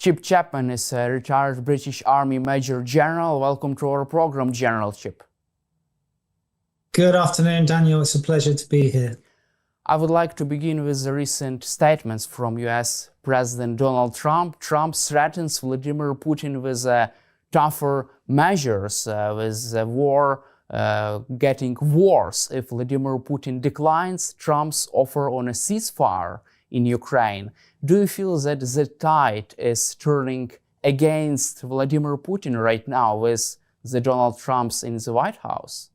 Chip Chapman is a retired British Army Major General. Welcome to our program, General Chip. Good afternoon, Daniel. It's a pleasure to be here. I would like to begin with the recent statements from US President Donald Trump. Trump threatens Vladimir Putin with tougher measures, with the war getting worse if Vladimir Putin declines Trump's offer on a ceasefire in Ukraine. Do you feel that the tide is turning against Vladimir Putin right now with the Donald Trumps in the White House?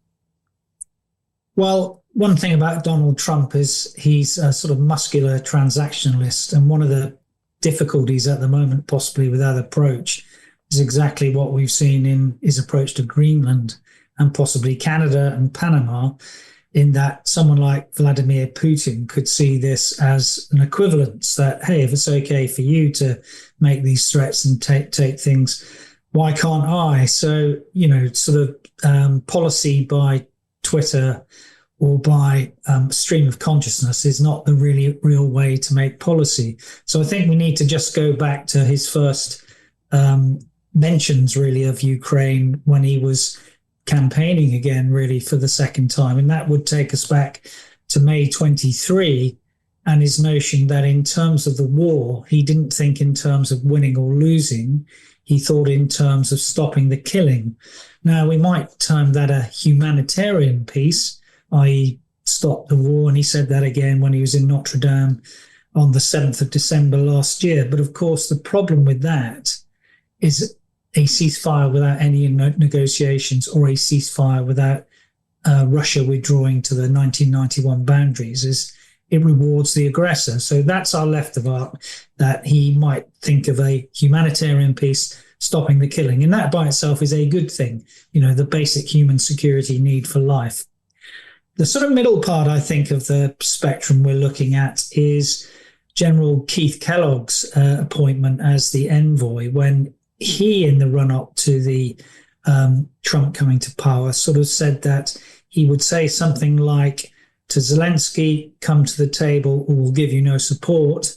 Well, one thing about Donald Trump is he's a sort of muscular transactionalist, and one of the difficulties at the moment, possibly with that approach, is exactly what we've seen in his approach to Greenland and possibly Canada and Panama, in that someone like Vladimir Putin could see this as an equivalence that, hey, if it's okay for you to make these threats and take things, why can't I? So, sort of policy by Twitter or by stream of consciousness is not the really real way to make policy. So I think we need to just go back to his first mentions, really, of Ukraine when he was campaigning again, really, for the second time. And that would take us back to May 23 and his notion that in terms of the war, he didn't think in terms of winning or losing. He thought in terms of stopping the killing. Now, we might term that a humanitarian peace, i.e. stop the war. And he said that again when he was in Notre Dame on the 7th of December last year. But of course, the problem with that is a ceasefire without any negotiations, or a ceasefire without Russia withdrawing to the 1991 boundaries, is it rewards the aggressor. So that's our left of arc, that he might think of a humanitarian peace, stopping the killing. And that by itself is a good thing, the basic human security need for life. The sort of middle part, I think, of the spectrum we're looking at is General Keith Kellogg's appointment as the envoy, when he, in the run-up to the Trump coming to power, sort of said that he would say something like to Zelenskyy, come to the table or we'll give you no support,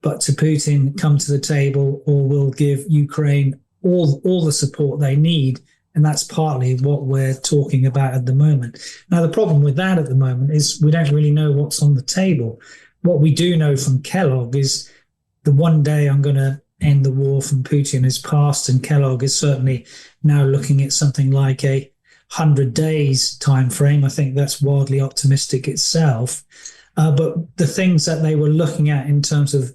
but to Putin, come to the table or we'll give Ukraine all the support they need. And that's partly what we're talking about at the moment. Now, the problem with that at the moment is we don't really know what's on the table. What we do know from Kellogg is the one day I'm going to end the war from Putin is past, and Kellogg is certainly now looking at something like a 100 days time frame. I think that's wildly optimistic itself. But the things that they were looking at in terms of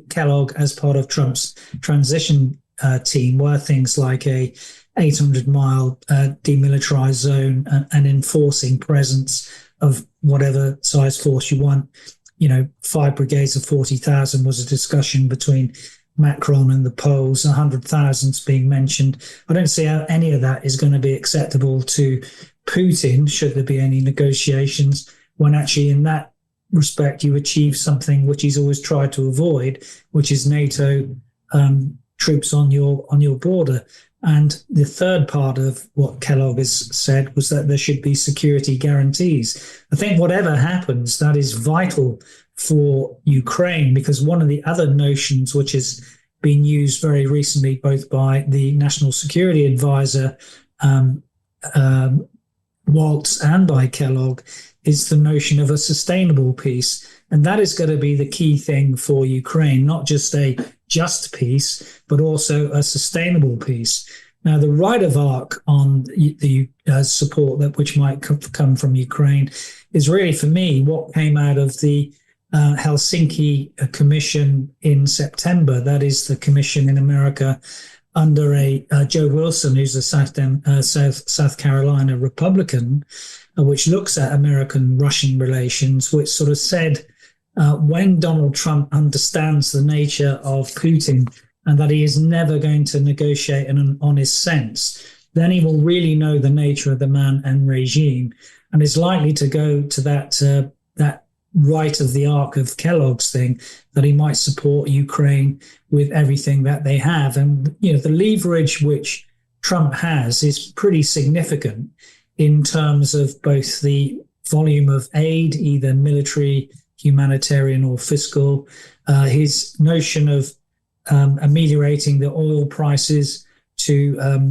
Kellogg, as part of Trump's transition team, were things like a 800-mile demilitarized zone and enforcing presence of whatever size force you want. 5 brigades of 40,000 was a discussion between Macron and the Poles, 100,000's being mentioned. I don't see how any of that is going to be acceptable to Putin, should there be any negotiations, when actually in that respect you achieve something which he's always tried to avoid, which is NATO troops on your border. And the third part of what Kellogg has said was that there should be security guarantees. I think whatever happens, that is vital for Ukraine, because one of the other notions which has been used very recently, both by the National Security Advisor, Waltz, and by Kellogg, is the notion of a sustainable peace. And that is going to be the key thing for Ukraine, not just a just peace, but also a sustainable peace. Now, the right of arc on the support which might come from Ukraine is really, for me, what came out of the Helsinki Commission in September. That is the commission in America under Joe Wilson, who's a South Carolina Republican, which looks at American-Russian relations, which sort of said, when Donald Trump understands the nature of Putin and that he is never going to negotiate in an honest sense, then he will really know the nature of the man and regime, and is likely to go to that right of the arc of Kellogg's thing, that he might support Ukraine with everything that they have. And, the leverage which Trump has is pretty significant in terms of both the volume of aid, either military, humanitarian or fiscal, his notion of ameliorating the oil prices to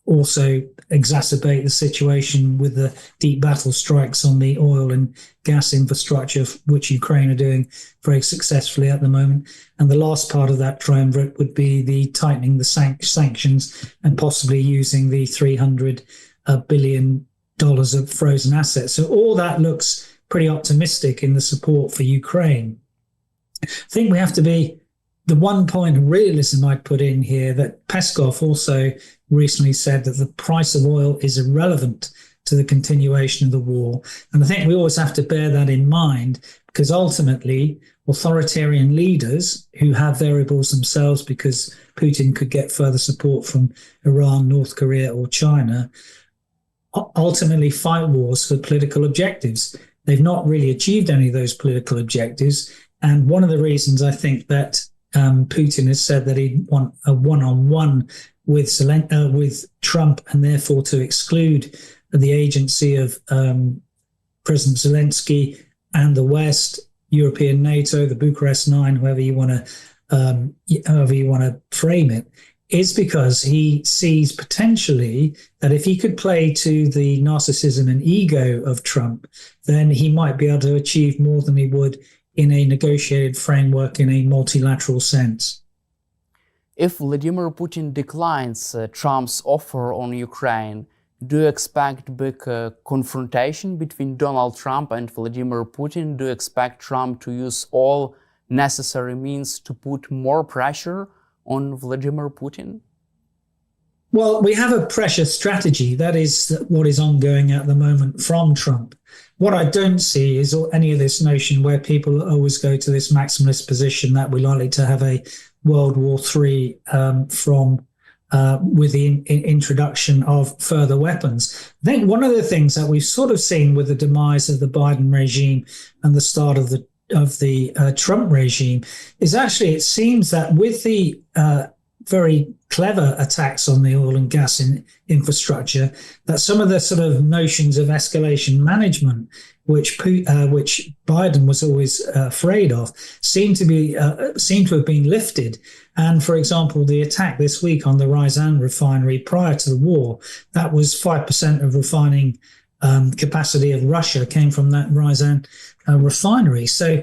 also exacerbate the situation with the deep battle strikes on the oil and gas infrastructure, which Ukraine are doing very successfully at the moment. And the last part of that triumvirate would be the tightening the sanctions and possibly using the $300 billion of frozen assets. So all that looks pretty optimistic in the support for Ukraine. I think we have to be the one point of realism I'd put in here, that Peskov also recently said that the price of oil is irrelevant to the continuation of the war. And I think we always have to bear that in mind, because ultimately authoritarian leaders who have variables themselves, because Putin could get further support from Iran, North Korea or China, ultimately fight wars for political objectives. They've not really achieved any of those political objectives. And one of the reasons I think that Putin has said that he'd want a one-on-one with Trump, and therefore to exclude the agency of President Zelenskyy and the West, European NATO, the Bucharest Nine, however you want to frame it, is because he sees potentially that if he could play to the narcissism and ego of Trump, then he might be able to achieve more than he would in a negotiated framework in a multilateral sense. If Vladimir Putin declines Trump's offer on Ukraine, do you expect big confrontation between Donald Trump and Vladimir Putin? Do you expect Trump to use all necessary means to put more pressure on Vladimir Putin? Well, we have a pressure strategy. That is what is ongoing at the moment from Trump. What I don't see is any of this notion where people always go to this maximalist position that we're likely to have a World War III with the introduction of further weapons. I think one of the things that we've sort of seen with the demise of the Biden regime and the start of the Trump regime is actually, it seems that with the very clever attacks on the oil and gas infrastructure, that some of the sort of notions of escalation management, which Biden was always afraid of, seem to have been lifted. And for example, the attack this week on the Ryazan refinery prior to the war, that was 5% of refining capacity of Russia came from that Ryazan refinery. So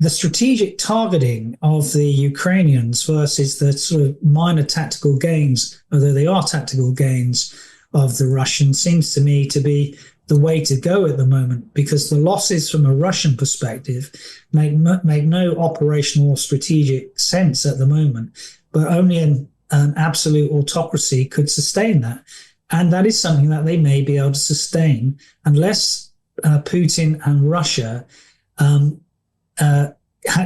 the strategic targeting of the Ukrainians versus the sort of minor tactical gains, although they are tactical gains, of the Russians, seems to me to be the way to go at the moment, because the losses from a Russian perspective make no operational or strategic sense at the moment, but only an absolute autocracy could sustain that. And that is something that they may be able to sustain unless Putin and Russia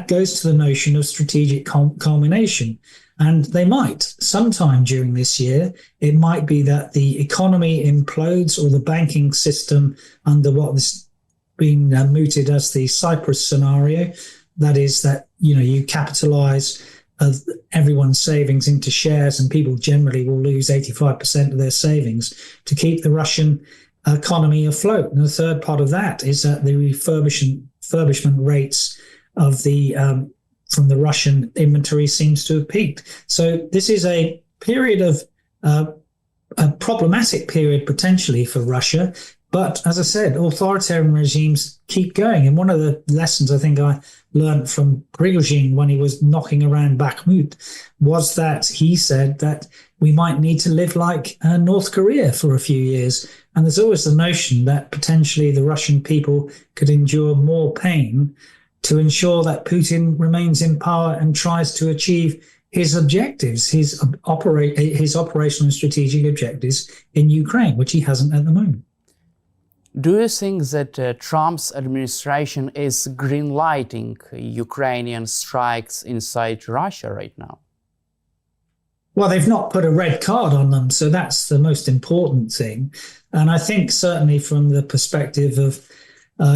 goes to the notion of strategic culmination. And they might sometime during this year. It might be that the economy implodes, or the banking system under what is being mooted as the Cyprus scenario. That is that, you capitalize everyone's savings into shares, and people generally will lose 85% of their savings to keep the Russian economy afloat. And the third part of that is that the refurbishment rates of the from the Russian inventory seems to have peaked. So this is a period of a problematic period potentially for Russia. But as I said, authoritarian regimes keep going. And one of the lessons I think I learned from Prigozhin when he was knocking around Bakhmut was that he said that we might need to live like North Korea for a few years. And there's always the notion that potentially the Russian people could endure more pain to ensure that Putin remains in power and tries to achieve his objectives, his operational and strategic objectives in Ukraine, which he hasn't at the moment. Do you think that Trump's administration is green-lighting Ukrainian strikes inside Russia right now? Well, they've not put a red card on them, so that's the most important thing. And I think certainly from the perspective of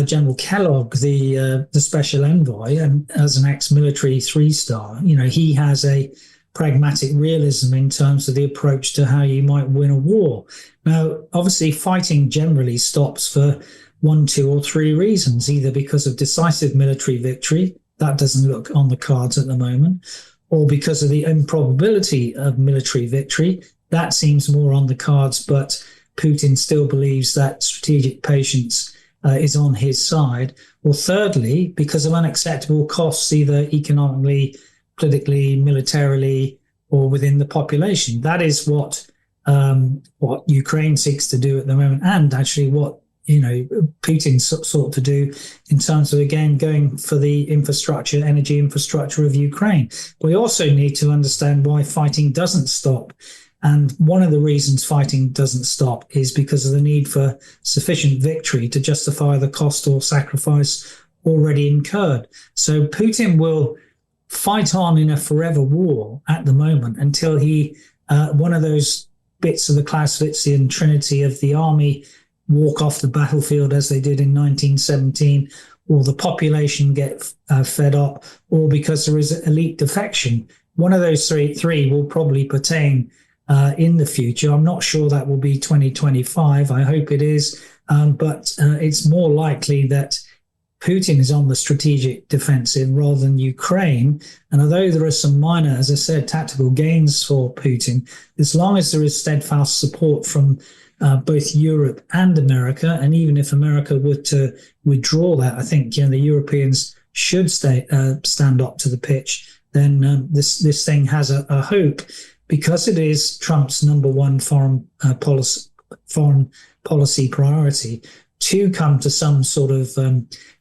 General Kellogg, the special envoy, and as an ex-military three-star, he has a pragmatic realism in terms of the approach to how you might win a war. Now, obviously, fighting generally stops for 1, 2, or 3 reasons, either because of decisive military victory, that doesn't look on the cards at the moment, or because of the improbability of military victory. That seems more on the cards, but Putin still believes that strategic patience is on his side. Or thirdly, because of unacceptable costs, either economically, politically, militarily, or within the population. That is what Ukraine seeks to do at the moment, and actually what Putin sought to do in terms of, again, going for the infrastructure, energy infrastructure of Ukraine. We also need to understand why fighting doesn't stop. And one of the reasons fighting doesn't stop is because of the need for sufficient victory to justify the cost or sacrifice already incurred. So Putin will fight on in a forever war at the moment until he, one of those bits of the Clausewitzian trinity of the army walk off the battlefield as they did in 1917, or the population get fed up, or because there is elite defection. One of those three will probably pertain in the future. I'm not sure that will be 2025. I hope it is, but it's more likely that Putin is on the strategic defensive rather than Ukraine. And although there are some minor, as I said, tactical gains for Putin, as long as there is steadfast support from both Europe and America, and even if America were to withdraw that, I think the Europeans should stand up to the pitch. Then this thing has a hope, because it is Trump's number one foreign policy priority, to come to some sort of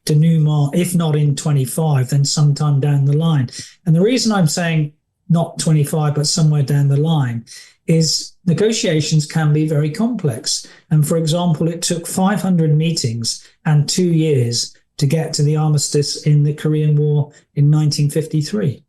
denouement, if not in 25, then sometime down the line. And the reason I'm saying not 25, but somewhere down the line, is negotiations can be very complex. And for example, it took 500 meetings and 2 years to get to the armistice in the Korean War in 1953.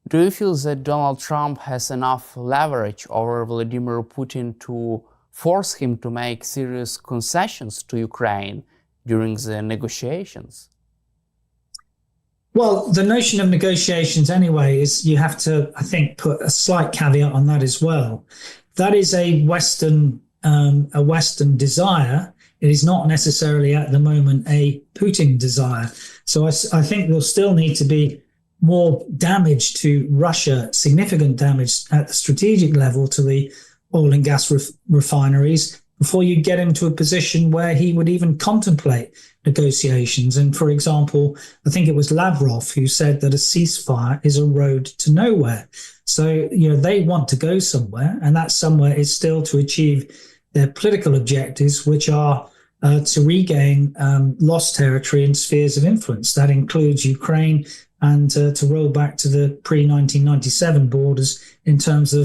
Do you feel that Donald Trump has enough leverage over Vladimir Putin to force him to make serious concessions to Ukraine during the negotiations? Well, the notion of negotiations anyway is, you have to, I think, put a slight caveat on that as well. That is a Western desire. It is not necessarily at the moment a Putin desire. So I think there'll still need to be more damage to Russia, significant damage at the strategic level to the oil and gas refineries, before you get him to a position where he would even contemplate negotiations. And for example, I think it was Lavrov who said that a ceasefire is a road to nowhere. So, they want to go somewhere, and that somewhere is still to achieve their political objectives, which are to regain lost territory and spheres of influence. That includes Ukraine, and to roll back to the pre-1997 borders in terms of